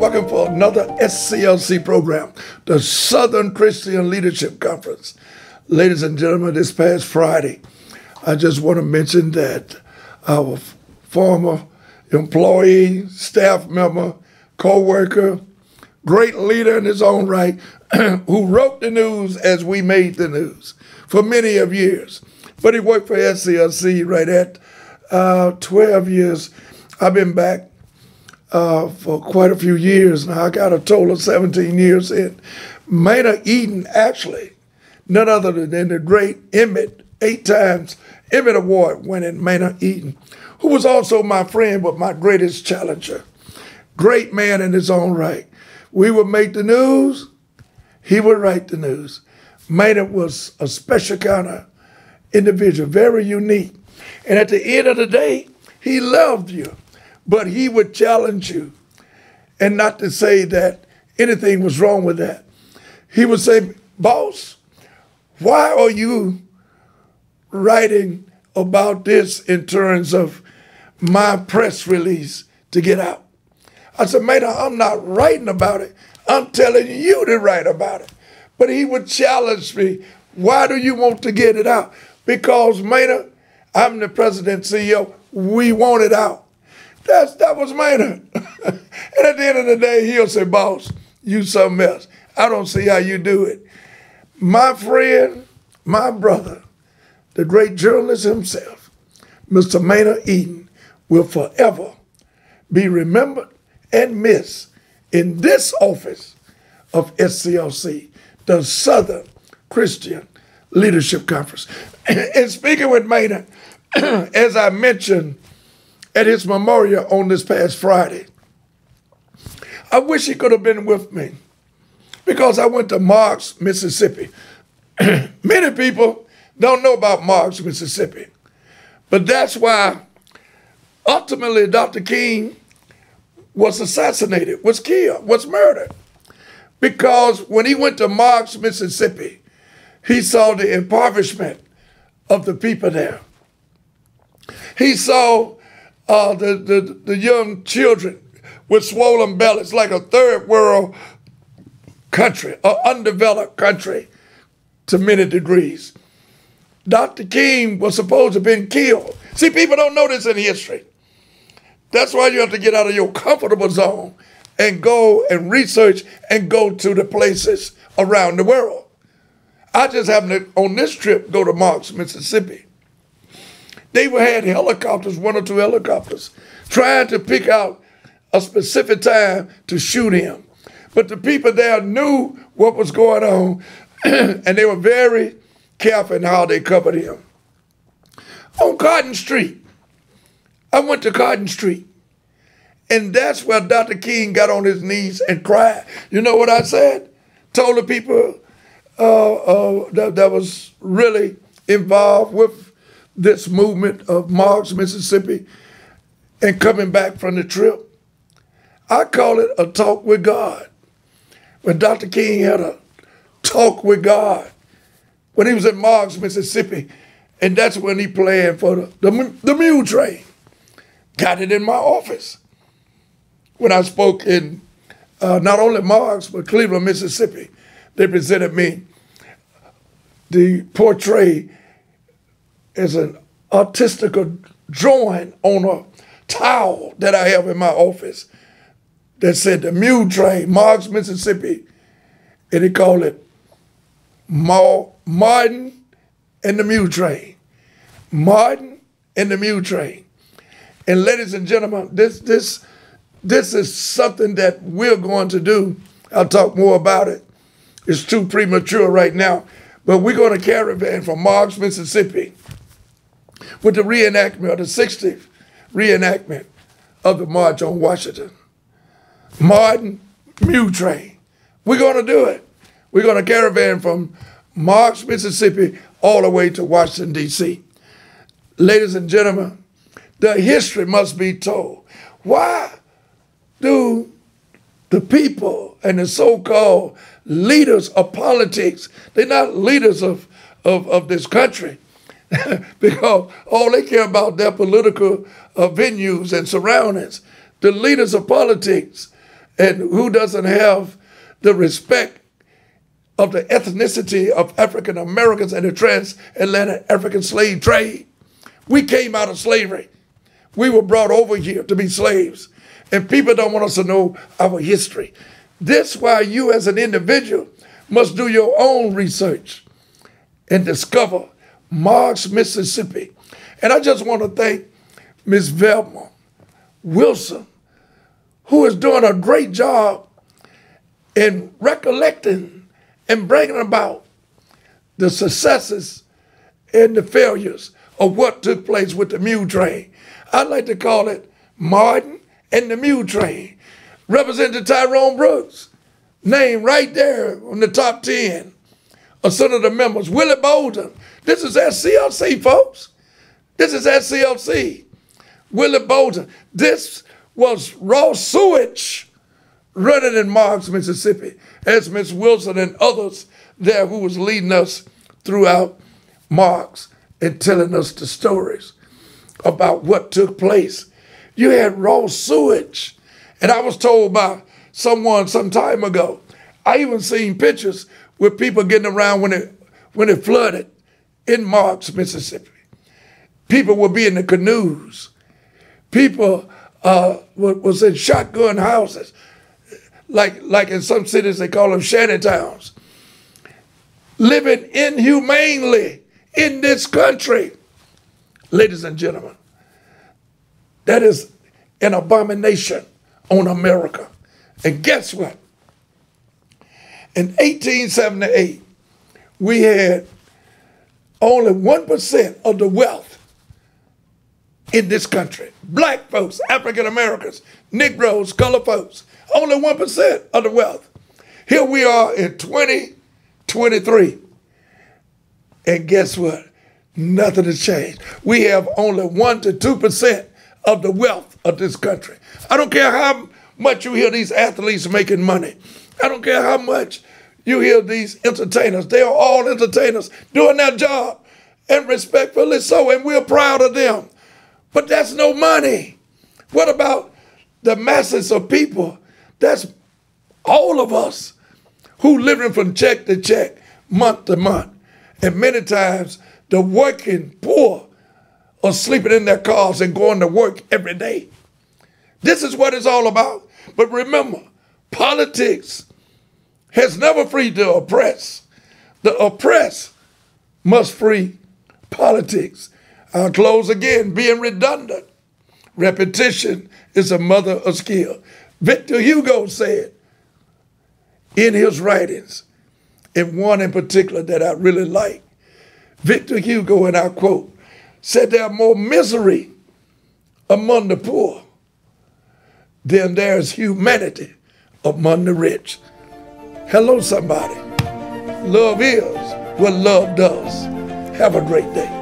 Welcome for another SCLC program, the Southern Christian Leadership Conference. Ladies and gentlemen, this past Friday, I just want to mention that our former employee, staff member, co-worker, great leader in his own right, who wrote the news as we made the news for many of years. But he worked for SCLC right at 12 years. I've been back for quite a few years now. I got a total of 17 years in. Maynard Eden, actually, none other than the great Emmett, 8 times Emmett Award winning Maynard Eden, who was also my friend but my greatest challenger. Great man in his own right. We would make the news, he would write the news. Maynard was a special kind of individual, very unique. And at the end of the day, he loved you, but he would challenge you, and not to say that anything was wrong with that. He would say, boss, why are you writing about this in terms of my press release to get out? I said, Maynard, I'm not writing about it. I'm telling you to write about it. But he would challenge me, why do you want to get it out? Because, Maynard, I'm the president, CEO, we want it out. That was Maynard. And at the end of the day, he'll say, boss, you something else. I don't see how you do it. My friend, my brother, the great journalist himself, Mr. Maynard Eden, will forever be remembered and missed in this office of SCLC, the Southern Christian Leadership Conference. And speaking with Maynard, as I mentioned at his memorial on this past Friday, I wish he could have been with me because I went to Marks, Mississippi. Many people don't know about Marks, Mississippi, but that's why ultimately Dr. King was assassinated, was killed, was murdered. Because when he went to Marks, Mississippi, he saw the impoverishment of the people there. He saw the young children with swollen bellies, like a third world country, an undeveloped country to many degrees. Dr. King was supposed to have been killed. See, people don't know this in history. That's why you have to get out of your comfortable zone and go and research and go to the places around the world. I just happened to, on this trip, go to Marks, Mississippi. They had helicopters, 1 or 2 helicopters, trying to pick out a specific time to shoot him. But the people there knew what was going on, and they were very careful in how they covered him. On Cotton Street, I went to Cotton Street, and that's where Dr. King got on his knees and cried. You know what I said? Told the people that was really involved with this movement of Marks, Mississippi, and coming back from the trip. I call it a talk with God. When Dr. King had a talk with God, when he was in Marks, Mississippi, and that's when he planned for the Mule Train. Got it in my office. When I spoke in not only Marks, but Cleveland, Mississippi, they presented me the portrait as an artistical drawing on a towel that I have in my office that said the Mule Train, Marks, Mississippi, and they call it Martin and the Mule Train. Martin and the Mule Train. And ladies and gentlemen, this is something that we're going to do. I'll talk more about it. It's too premature right now. But we're going to caravan from Marks, Mississippi with the reenactment, or the 60th reenactment of the March on Washington. Martin Mule Train. We're going to do it. We're going to caravan from Marks, Mississippi, all the way to Washington, D.C. Ladies and gentlemen, the history must be told. Why do the people and the so-called leaders of politics, they're not leaders of this country, because all they care about their political venues and surroundings. The leaders of politics And who doesn't have the respect of the ethnicity of African Americans and the transatlantic African slave trade? We came out of slavery. We were brought over here to be slaves. And people don't want us to know our history. This is why you as an individual must do your own research and discover Marks, Mississippi. And I just want to thank Ms. Velma Wilson, who is doing a great job in recollecting and bringing about the successes and the failures of what took place with the Mule Train. I'd like to call it Martin and the Mule Train. Representative Tyrone Brooks, named right there on the top 10 of Senator members. Willie Bolden. This is SCLC, folks. This is SCLC. Willie Bolden. This was raw sewage running in Marks, Mississippi, as Ms. Wilson and others there who was leading us throughout Marks and telling us the stories about what took place. You had raw sewage. And I was told by someone some time ago, I even seen pictures with people getting around when it flooded in Marks, Mississippi. People would be in the canoes. People was in shotgun houses, like in some cities they call them shanty towns, living inhumanely in this country. Ladies and gentlemen, that is an abomination on America. And guess what? In 1878, we had only 1% of the wealth in this country. Black folks, African Americans, Negroes, colored folks, only 1% of the wealth. Here we are in 2023. And guess what? Nothing has changed. We have only 1 to 2% of the wealth of this country. I don't care how much you hear these athletes making money. I don't care how much you hear these entertainers. They are all entertainers doing their job, and respectfully so, and we're proud of them. But that's no money. What about the masses of people? That's all of us who living from check to check, month to month. And many times the working poor are sleeping in their cars and going to work every day. This is what it's all about. But remember, politics has never freed the oppressed. The oppressed must free politics. I'll close again, being redundant. Repetition is a mother of skill. Victor Hugo said in his writings, in one in particular that I really like, Victor Hugo, and I quote, said there are more misery among the poor than there's humanity among the rich. Hello, somebody. Love is what love does. Have a great day.